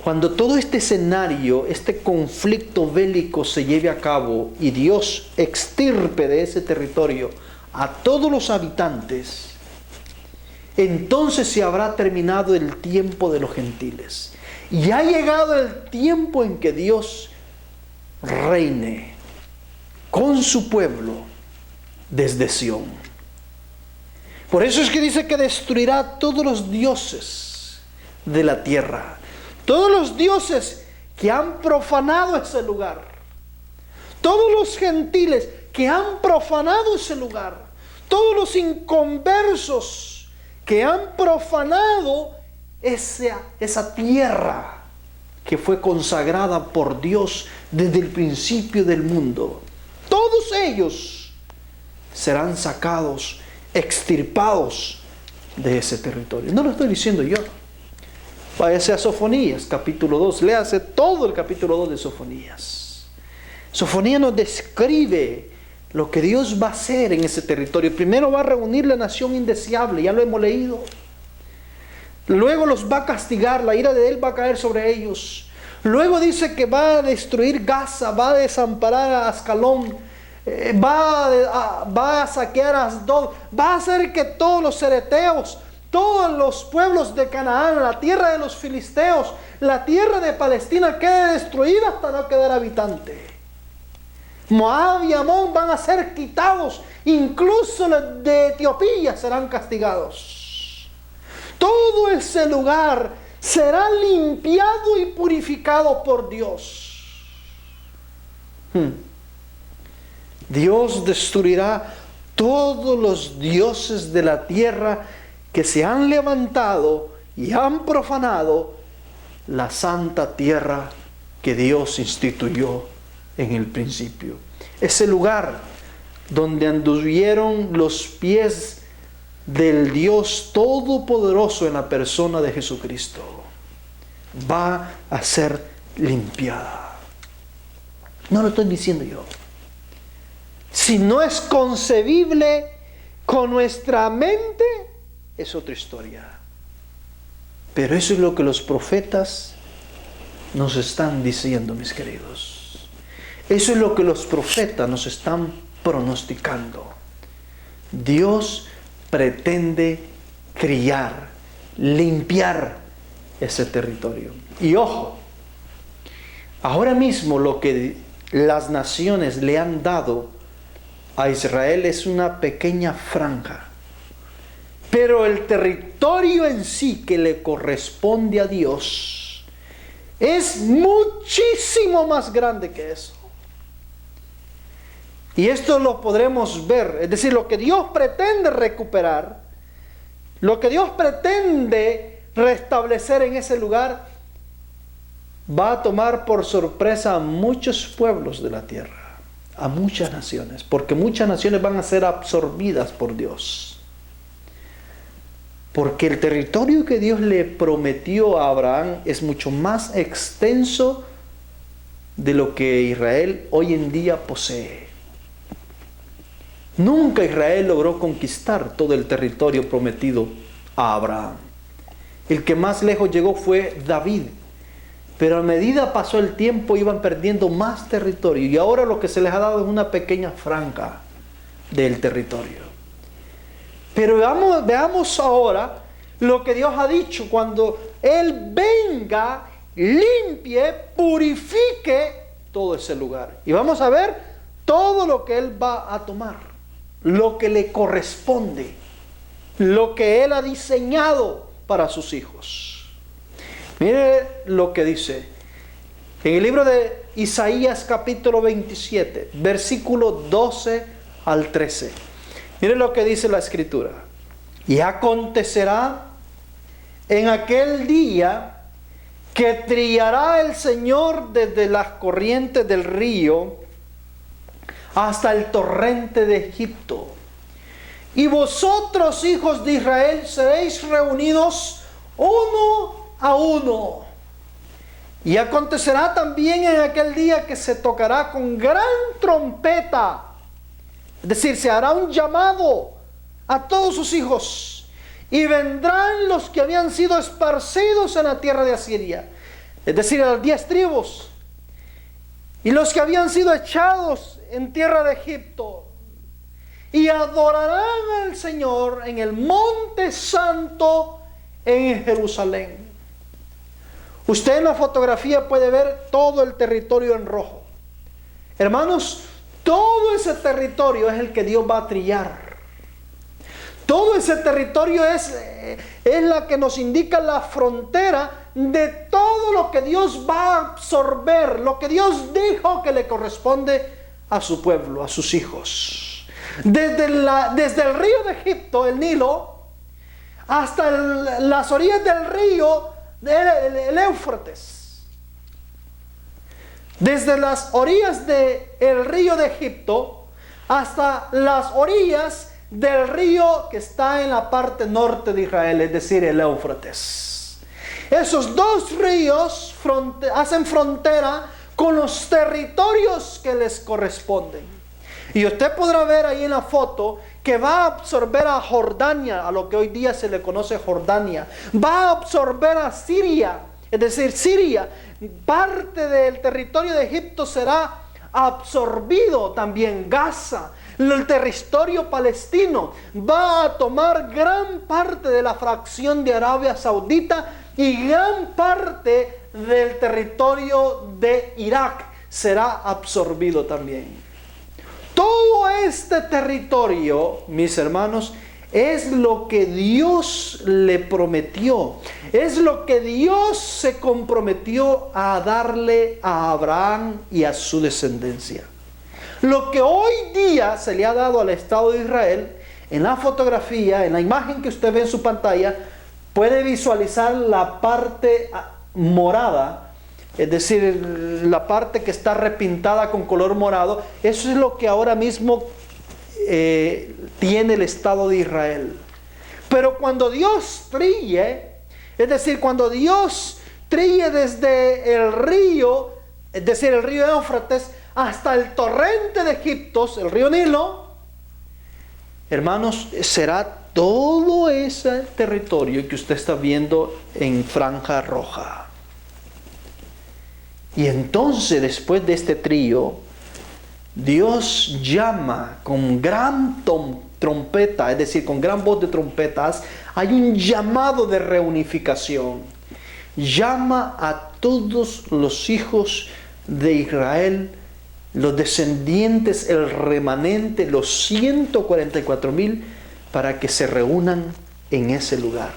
cuando todo este escenario, este conflicto bélico se lleve a cabo y Dios extirpe de ese territorio a todos los habitantes, entonces se habrá terminado el tiempo de los gentiles. Y ha llegado el tiempo en que Dios reine con su pueblo desde Sión. Por eso es que dice que destruirá a todos los dioses de la tierra. Todos los dioses que han profanado ese lugar. Todos los gentiles que han profanado ese lugar. Todos los inconversos que han profanado esa tierra que fue consagrada por Dios desde el principio del mundo. Todos ellos serán sacados, extirpados de ese territorio. No lo estoy diciendo yo. Váyase a Sofonías, capítulo 2. Léase todo el capítulo 2 de Sofonías. Sofonías nos describe lo que Dios va a hacer en ese territorio. Primero va a reunir la nación indeseable, ya lo hemos leído. Luego los va a castigar, la ira de él va a caer sobre ellos. Luego dice que va a destruir Gaza, va a desamparar a Ascalón, va a saquear a Asdod, va a hacer que todos los cereteos, todos los pueblos de Canaán, la tierra de los filisteos, la tierra de Palestina quede destruida hasta no quedar habitante. Moab y Amón van a ser quitados, incluso los de Etiopía serán castigados. Todo ese lugar será limpiado y purificado por Dios. Dios destruirá todos los dioses de la tierra que se han levantado y han profanado la santa tierra que Dios instituyó en el principio. Ese lugar donde anduvieron los pies del Dios Todopoderoso en la persona de Jesucristo va a ser limpiada. No lo estoy diciendo yo. Si no es concebible con nuestra mente, es otra historia. Pero eso es lo que los profetas nos están diciendo, mis queridos. Eso es lo que los profetas nos están pronosticando. Dios pretende criar, limpiar ese territorio. Y ojo, ahora mismo lo que las naciones le han dado a Israel es una pequeña franja. Pero el territorio en sí que le corresponde a Dios es muchísimo más grande que eso. Y esto lo podremos ver, es decir, lo que Dios pretende recuperar, lo que Dios pretende restablecer en ese lugar, va a tomar por sorpresa a muchos pueblos de la tierra, a muchas naciones, porque muchas naciones van a ser absorbidas por Dios. Porque el territorio que Dios le prometió a Abraham es mucho más extenso de lo que Israel hoy en día posee. Nunca Israel logró conquistar todo el territorio prometido a Abraham. El que más lejos llegó fue David. Pero a medida pasó el tiempo iban perdiendo más territorio y ahora lo que se les ha dado es una pequeña franja del territorio. Pero veamos ahora lo que Dios ha dicho cuando Él venga, limpie, purifique todo ese lugar. Y vamos a ver todo lo que Él va a tomar, lo que le corresponde, lo que Él ha diseñado para sus hijos. Mire lo que dice en el libro de Isaías capítulo 27, versículo 12 al 13. Mire lo que dice la Escritura. Y acontecerá en aquel día que trillará el Señor desde las corrientes del río hasta el torrente de Egipto. Y vosotros, hijos de Israel, seréis reunidos uno a uno. Y acontecerá también en aquel día que se tocará con gran trompeta. Es decir, se hará un llamado a todos sus hijos. Y vendrán los que habían sido esparcidos en la tierra de Asiria. Es decir, a las 10 tribus. Y los que habían sido echados en tierra de Egipto. Y adorarán al Señor en el monte santo en Jerusalén. Usted en la fotografía puede ver todo el territorio en rojo. Hermanos, todo ese territorio es el que Dios va a trillar. Todo ese territorio es la que nos indica la frontera de todo lo que Dios va a absorber, lo que Dios dijo que le corresponde a su pueblo, a sus hijos. Desde el río de Egipto, el Nilo, hasta las orillas del río, el Éufrates. Desde las orillas del río de Egipto hasta las orillas del río que está en la parte norte de Israel, es decir, el Éufrates. Esos dos ríos hacen frontera con los territorios que les corresponden. Y usted podrá ver ahí en la foto que va a absorber a Jordania, a lo que hoy día se le conoce Jordania. Va a absorber a Siria, es decir, Siria. Parte del territorio de Egipto será absorbido también. Gaza, el territorio palestino, va a tomar gran parte de la fracción de Arabia Saudita y gran parte del territorio de Irak será absorbido también. Todo este territorio, mis hermanos, es lo que Dios le prometió. Es lo que Dios se comprometió a darle a Abraham y a su descendencia. Lo que hoy día se le ha dado al Estado de Israel, en la fotografía, en la imagen que usted ve en su pantalla, puede visualizar la parte morada. Es decir, la parte que está repintada con color morado. Eso es lo que ahora mismo tiene el Estado de Israel. Pero cuando Dios trille, es decir, cuando Dios trille desde el río, es decir, el río Éufrates, hasta el torrente de Egipto, el río Nilo, hermanos, será todo ese territorio que usted está viendo en franja roja. Y entonces, después de este trío, Dios llama con gran trompeta, es decir, con gran voz de trompetas. Hay un llamado de reunificación. Llama a todos los hijos de Israel, los descendientes, el remanente, los 144,000, para que se reúnan en ese lugar.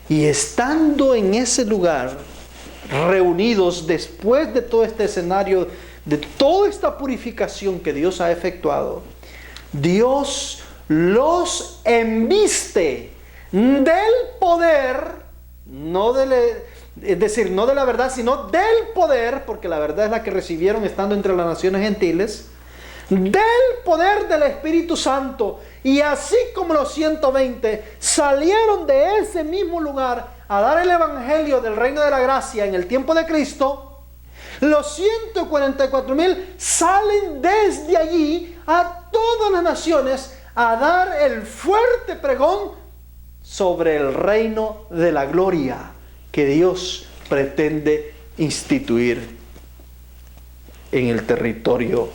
Y estando en ese lugar, reunidos después de todo este escenario, de toda esta purificación que Dios ha efectuado, Dios los embiste del poder, es decir, no de la verdad, sino del poder, porque la verdad es la que recibieron estando entre las naciones gentiles, del poder del Espíritu Santo. Y así como los 120 salieron de ese mismo lugar a dar el evangelio del reino de la gracia en el tiempo de Cristo, los 144,000 salen desde allí a todas las naciones a dar el fuerte pregón sobre el reino de la gloria que Dios pretende instituir en el territorio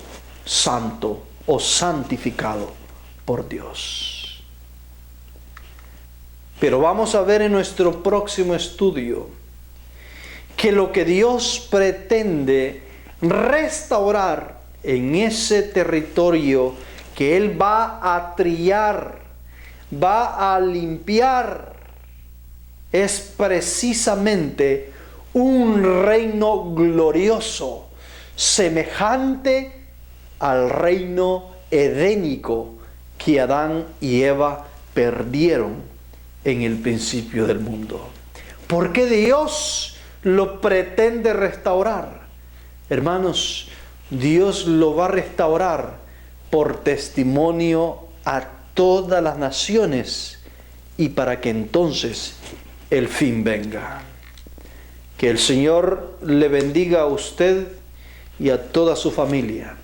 santo o santificado por Dios. Pero vamos a ver en nuestro próximo estudio que lo que Dios pretende restaurar en ese territorio que Él va a trillar, va a limpiar, es precisamente un reino glorioso, semejante al reino edénico que Adán y Eva perdieron en el principio del mundo. ¿Por qué Dios lo pretende restaurar? Hermanos, Dios lo va a restaurar por testimonio a todas las naciones y para que entonces el fin venga. Que el Señor le bendiga a usted y a toda su familia.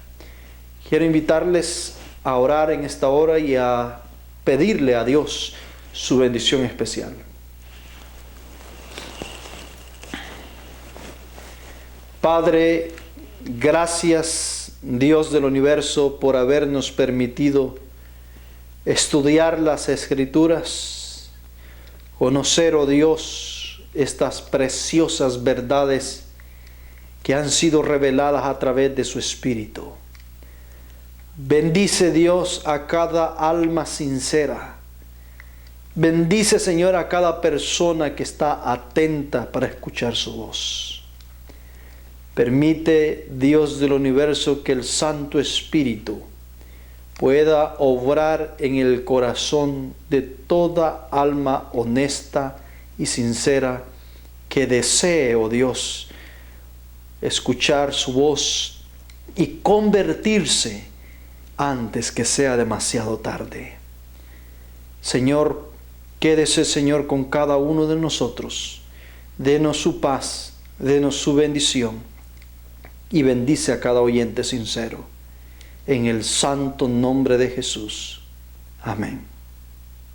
Quiero invitarles a orar en esta hora y a pedirle a Dios su bendición especial. Padre, gracias Dios del universo por habernos permitido estudiar las Escrituras, conocer, oh Dios, estas preciosas verdades que han sido reveladas a través de su Espíritu. Bendice Dios a cada alma sincera. Bendice, Señor, a cada persona que está atenta para escuchar su voz. Permite, Dios del universo, que el Santo Espíritu pueda obrar en el corazón de toda alma honesta y sincera que desee, oh Dios, escuchar su voz y convertirse antes que sea demasiado tarde. Señor, quédese, Señor, con cada uno de nosotros. Denos su paz, denos su bendición y bendice a cada oyente sincero. En el santo nombre de Jesús. Amén.